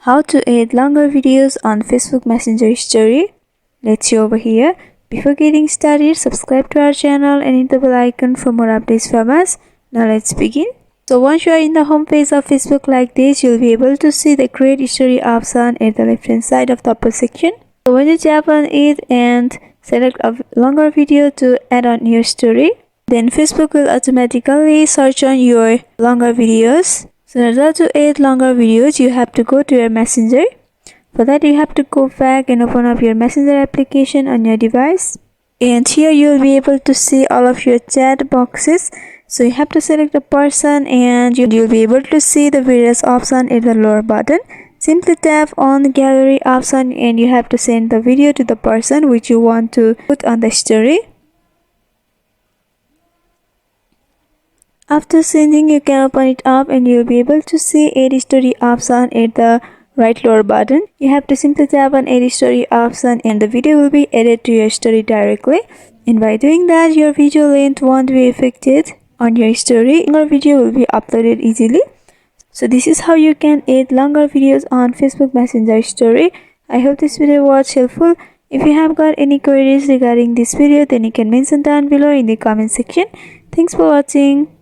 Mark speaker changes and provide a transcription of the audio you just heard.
Speaker 1: How to add longer videos on Facebook Messenger story. Let's see over here. Before getting started, subscribe to our channel and hit the bell icon for more updates from us. Now let's begin. So once you are in the home page of Facebook like this, you'll be able to see the create story option at the left hand side of the upper section. So when you tap on it and select a longer video to add on your story, then Facebook will automatically search on your longer videos. So in order to add longer videos, you have to go to your Messenger. For that, you have to go back and open up your Messenger application on your device. And here you will be able to see all of your chat boxes. So you have to select a person and you'll be able to see the various options in the lower button. Simply tap on the gallery option and you have to send the video to the person which you want to put on the story. After sending, you can open it up and you'll be able to see add story option at the right lower button. You have to simply tap on add story option and the video will be added to your story directly. And by doing that, your video length won't be affected on your story. Your video will be uploaded easily. So this is how you can add longer videos on Facebook Messenger story. I hope this video was helpful. If you have got any queries regarding this video, then you can mention down below in the comment section. Thanks for watching.